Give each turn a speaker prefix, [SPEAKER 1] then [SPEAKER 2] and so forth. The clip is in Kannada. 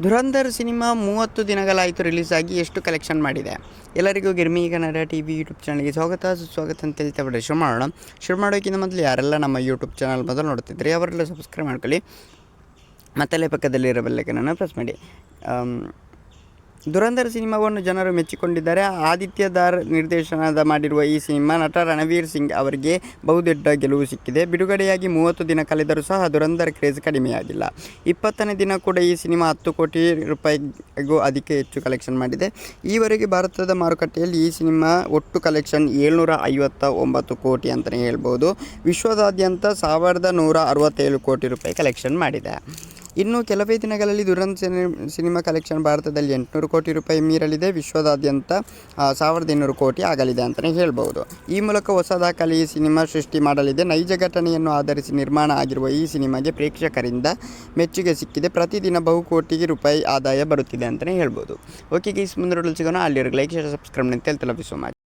[SPEAKER 1] ಧುರಂಧರ್ ಸಿನಿಮಾ 30 ದಿನಗಳಾಯಿತು ರಿಲೀಸ್ ಆಗಿ ಎಷ್ಟು ಕಲೆಕ್ಷನ್ ಮಾಡಿದೆ? ಎಲ್ಲರಿಗೂ ಗಿರ್ಮಿ ಕನ್ನಡ ಟಿವಿ ಯೂಟ್ಯೂಬ್ ಚಾನಲ್ಗೆ ಸುಸ್ವಾಗತ ಅಂತ ಹೇಳ್ತಾ ಬಿಡಿ ಶುರು ಮಾಡೋಕ್ಕಿಂತ ಮೊದಲು ಯಾರೆಲ್ಲ ನಮ್ಮ ಯೂಟ್ಯೂಬ್ ಚಾನಲ್ ಮೊದಲು ನೋಡ್ತಿದ್ರಿ ಅವರೆಲ್ಲ ಸಬ್ಸ್ಕ್ರೈಬ್ ಮಾಡ್ಕೊಳ್ಳಿ, ಮತ್ತಲ್ಲೇ ಪಕ್ಕದಲ್ಲಿರೋ ಬೆಲ್ಲೈಕನನ್ನು ಪ್ರೆಸ್ ಮಾಡಿ. ಧುರಂಧರ್ ಸಿನಿಮಾವನ್ನು ಜನರು ಮೆಚ್ಚಿಕೊಂಡಿದ್ದಾರೆ. ಆದಿತ್ಯ ಧಾರ್ ನಿರ್ದೇಶನದ ಮಾಡಿರುವ ಈ ಸಿನಿಮಾ ನಟ ರಣವೀರ್ ಸಿಂಗ್ ಅವರಿಗೆ ಬಹುದೊಡ್ಡ ಗೆಲುವು ಸಿಕ್ಕಿದೆ. ಬಿಡುಗಡೆಯಾಗಿ 30 ದಿನ ಕಳೆದರೂ ಸಹ ಧುರಂಧರ್ ಕ್ರೇಜ್ ಕಡಿಮೆಯಾಗಿಲ್ಲ. 20ನೇ ದಿನ ಕೂಡ ಈ ಸಿನಿಮಾ 10 ಕೋಟಿ ರೂಪಾಯಿಗೂ ಹೆಚ್ಚು ಕಲೆಕ್ಷನ್ ಮಾಡಿದೆ. ಈವರೆಗೆ ಭಾರತದ ಮಾರುಕಟ್ಟೆಯಲ್ಲಿ ಈ ಸಿನಿಮಾ ಒಟ್ಟು ಕಲೆಕ್ಷನ್ 759 ಕೋಟಿ ಅಂತಲೇ ಹೇಳ್ಬೋದು. ವಿಶ್ವದಾದ್ಯಂತ 1167 ಕೋಟಿ ರೂಪಾಯಿ ಕಲೆಕ್ಷನ್ ಮಾಡಿದೆ. ಇನ್ನು ಕೆಲವೇ ದಿನಗಳಲ್ಲಿ ಧುರಂಧರ್ ಸಿನಿಮಾ ಕಲೆಕ್ಷನ್ ಭಾರತದಲ್ಲಿ 800 ಕೋಟಿ ರೂಪಾಯಿ ಮೀರಲಿದೆ. ವಿಶ್ವದಾದ್ಯಂತ 1200 ಕೋಟಿ ಆಗಲಿದೆ ಅಂತಲೇ ಹೇಳ್ಬೋದು. ಈ ಮೂಲಕ ಹೊಸ ದಾಖಲೆ ಈ ಸಿನಿಮಾ ಸೃಷ್ಟಿ ಮಾಡಲಿದೆ. ನೈಜ ಘಟನೆಯನ್ನು ಆಧರಿಸಿ ನಿರ್ಮಾಣ ಆಗಿರುವ ಈ ಸಿನಿಮಾಗೆ ಪ್ರೇಕ್ಷಕರಿಂದ ಮೆಚ್ಚುಗೆ ಸಿಕ್ಕಿದೆ. ಪ್ರತಿದಿನ ಬಹುಕೋಟಿ ರೂಪಾಯಿ ಆದಾಯ ಬರುತ್ತಿದೆ ಅಂತಲೇ ಹೇಳ್ಬೋದು. ಓಕೆ ಗೈಸ್, ಮುಂದೆ ಸಿಗೋಣ. ಅಲ್ಲಿವರೆಗೆ ಲೈಕ್, ಶೇರ್, ಸಬ್ಸ್ಕ್ರೈಬ್ ಅಂತ ಹೇಳ್ತಾ ಲವ್ ಯು ಸೋ ಮಚ್.